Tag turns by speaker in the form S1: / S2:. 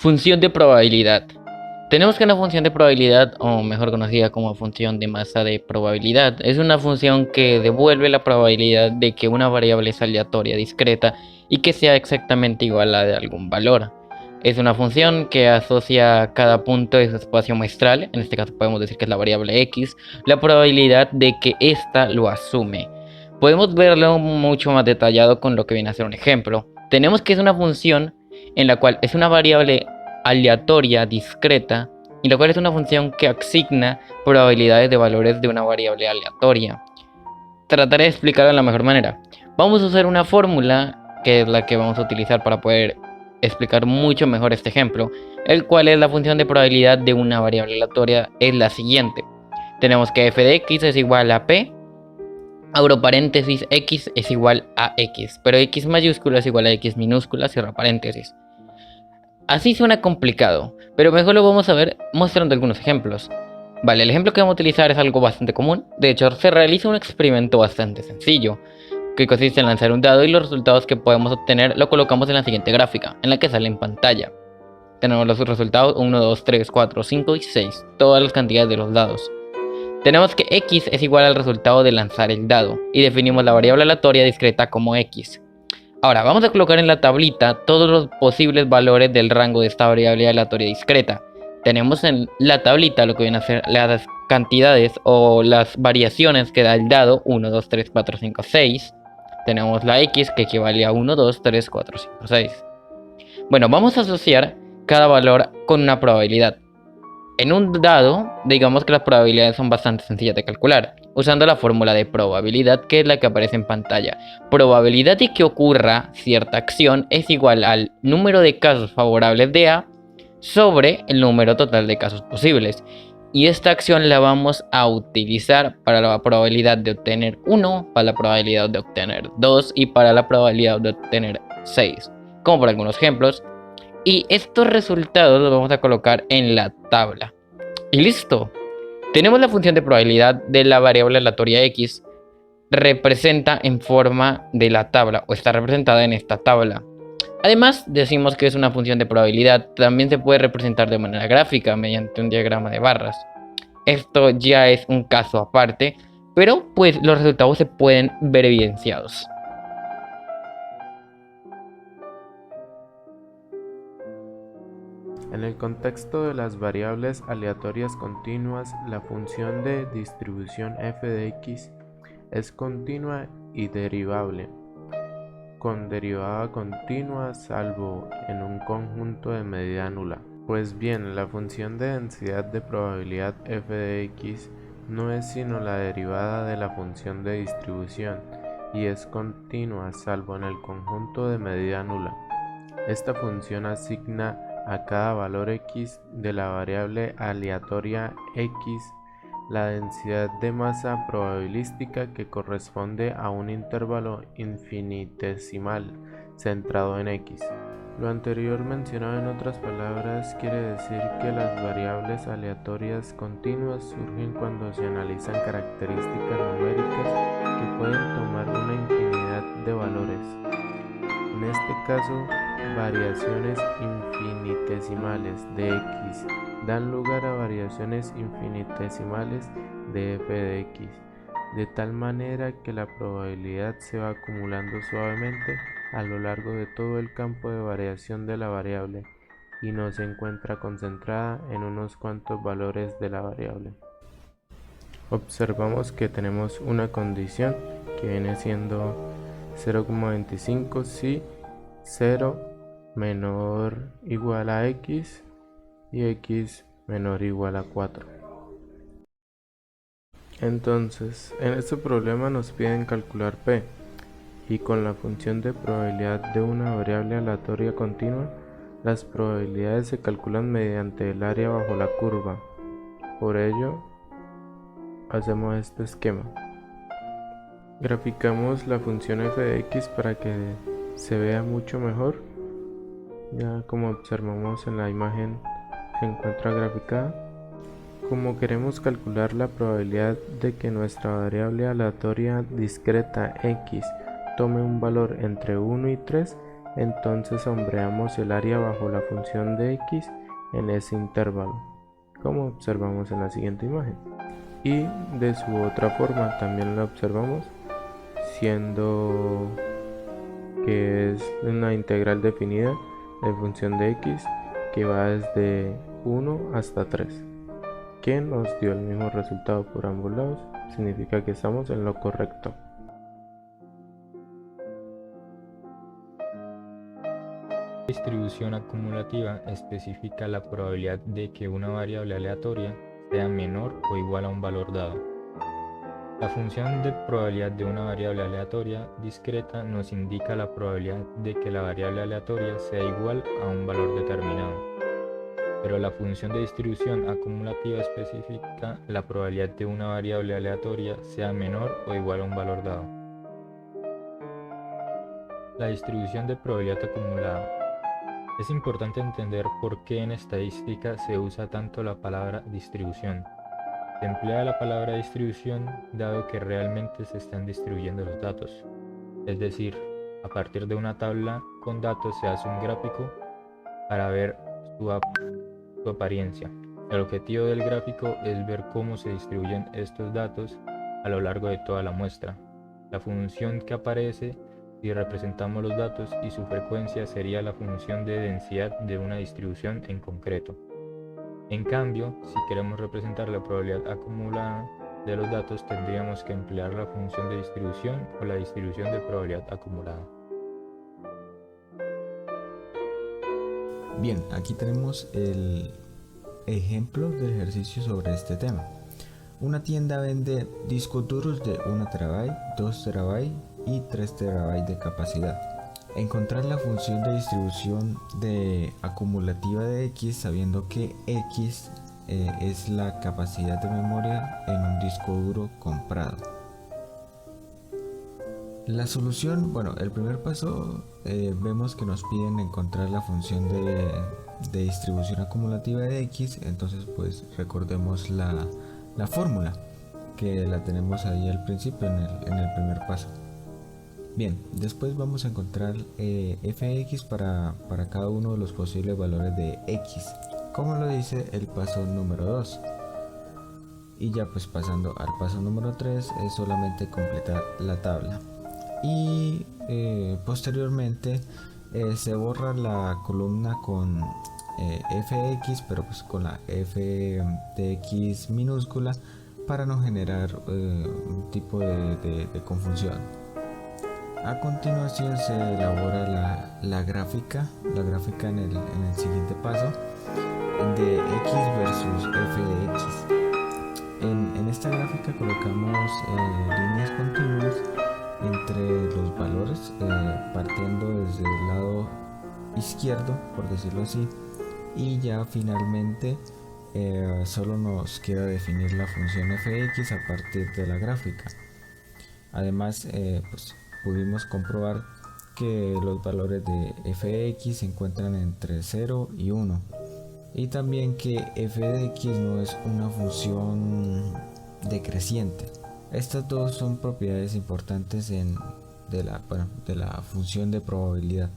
S1: Función de probabilidad. Tenemos que una función de probabilidad, o mejor conocida como función de masa de probabilidad, es una función que devuelve la probabilidad de que una variable es aleatoria discreta y que sea exactamente igual a la de algún valor. Es una función que asocia cada punto de su espacio muestral, en este caso podemos decir que es la variable x, la probabilidad de que ésta lo asume. Podemos verlo mucho más detallado con lo que viene a ser un ejemplo. Tenemos que es una función en la cual es una variable aleatoria discreta, y lo cual es una función que asigna probabilidades de valores de una variable aleatoria. Trataré de explicarlo de la mejor manera. Vamos a usar una fórmula que es la que vamos a utilizar para poder explicar mucho mejor este ejemplo, el cual es la función de probabilidad de una variable aleatoria es la siguiente. Tenemos que f de x es igual a p, abro paréntesis, x es igual a x, pero x mayúscula es igual a x minúscula, cierro paréntesis. Así suena complicado, pero mejor lo vamos a ver mostrando algunos ejemplos. Vale, el ejemplo que vamos a utilizar es algo bastante común. De hecho, se realiza un experimento bastante sencillo, que consiste en lanzar un dado y los resultados que podemos obtener lo colocamos en la siguiente gráfica, en la que sale en pantalla. Tenemos los resultados 1, 2, 3, 4, 5 y 6, todas las cantidades de los dados. Tenemos que x es igual al resultado de lanzar el dado, y definimos la variable aleatoria discreta como x. Ahora, vamos a colocar en la tablita todos los posibles valores del rango de esta variable aleatoria discreta. Tenemos en la tablita lo que vienen a ser las cantidades o las variaciones que da el dado 1, 2, 3, 4, 5, 6. Tenemos la x que equivale a 1, 2, 3, 4, 5, 6. Bueno, vamos a asociar cada valor con una probabilidad. En un dado, digamos que las probabilidades son bastante sencillas de calcular, usando la fórmula de probabilidad que es la que aparece en pantalla. Probabilidad de que ocurra cierta acción es igual al número de casos favorables de A sobre el número total de casos posibles. Y esta acción la vamos a utilizar para la probabilidad de obtener 1, para la probabilidad de obtener 2 y para la probabilidad de obtener 6, como por algunos ejemplos. Y estos resultados los vamos a colocar en la tabla. Y listo. Tenemos la función de probabilidad de la variable aleatoria x representa en forma de la tabla o está representada en esta tabla. Además, decimos que es una función de probabilidad. También se puede representar de manera gráfica mediante un diagrama de barras. Esto ya es un caso aparte, pero pues los resultados se pueden ver evidenciados.
S2: En el contexto de las variables aleatorias continuas, la función de distribución f de x es continua y derivable, con derivada continua salvo en un conjunto de medida nula. Pues bien, la función de densidad de probabilidad f de x no es sino la derivada de la función de distribución y es continua salvo en el conjunto de medida nula. Esta función asigna a cada valor x de la variable aleatoria x la densidad de masa probabilística que corresponde a un intervalo infinitesimal centrado en x. Lo anterior mencionado en otras palabras quiere decir que las variables aleatorias continuas surgen cuando se analizan características numéricas que pueden tomar una infinidad de valores. En este caso, variaciones infinitesimales de x dan lugar a variaciones infinitesimales de f de x, de tal manera que la probabilidad se va acumulando suavemente a lo largo de todo el campo de variación de la variable y no se encuentra concentrada en unos cuantos valores de la variable. Observamos que tenemos una condición que viene siendo 0,25 si 0 menor igual a x y x menor igual a 4. Entonces, en este problema nos piden calcular p, y con la función de probabilidad de una variable aleatoria continua, las probabilidades se calculan mediante el área bajo la curva. Por ello, hacemos este esquema. Graficamos la función f de x para que se vea mucho mejor. Ya como observamos en la imagen se encuentra graficada. Como queremos calcular la probabilidad de que nuestra variable aleatoria discreta x tome un valor entre 1 y 3, entonces sombreamos el área bajo la función de x en ese intervalo, como observamos en la siguiente imagen. Y de su otra forma también la observamos, siendo que es una integral definida de función de x que va desde 1 hasta 3, que nos dio el mismo resultado por ambos lados. Significa que estamos en lo correcto.
S3: La distribución acumulativa especifica la probabilidad de que una variable aleatoria sea menor o igual a un valor dado. La función de probabilidad de una variable aleatoria discreta nos indica la probabilidad de que la variable aleatoria sea igual a un valor determinado. Pero la función de distribución acumulativa especifica la probabilidad de una variable aleatoria sea menor o igual a un valor dado. La distribución de probabilidad acumulada. Es importante entender por qué en estadística se usa tanto la palabra distribución. Se emplea la palabra distribución dado que realmente se están distribuyendo los datos. Es decir, a partir de una tabla con datos se hace un gráfico para ver su apariencia. El objetivo del gráfico es ver cómo se distribuyen estos datos a lo largo de toda la muestra. La función que aparece si representamos los datos y su frecuencia sería la función de densidad de una distribución en concreto. En cambio, si queremos representar la probabilidad acumulada de los datos, tendríamos que emplear la función de distribución o la distribución de probabilidad acumulada.
S4: Bien, aquí tenemos el ejemplo de ejercicio sobre este tema. Una tienda vende discos duros de 1 TB, 2 TB y 3 TB de capacidad. Encontrar la función de distribución de acumulativa de x sabiendo que x es la capacidad de memoria en un disco duro comprado. La solución, bueno, el primer paso vemos que nos piden encontrar la función de distribución acumulativa de x, entonces pues recordemos la fórmula que la tenemos ahí al principio en el primer paso. Bien, después vamos a encontrar fx para cada uno de los posibles valores de x, como lo dice el paso número 2. Y ya pues pasando al paso número 3 es solamente completar la tabla. Y posteriormente se borra la columna con fx, pero pues con la f de x minúscula para no generar un tipo de confusión. A continuación se elabora la gráfica en el siguiente paso de x versus f de x. En esta gráfica colocamos líneas continuas entre los valores, partiendo desde el lado izquierdo, por decirlo así, y ya finalmente solo nos queda definir la función fx a partir de la gráfica. Además, pues pudimos comprobar que los valores de fx se encuentran entre 0 y 1, y también que f de x no es una función decreciente. Estas dos son propiedades importantes de la función de probabilidad.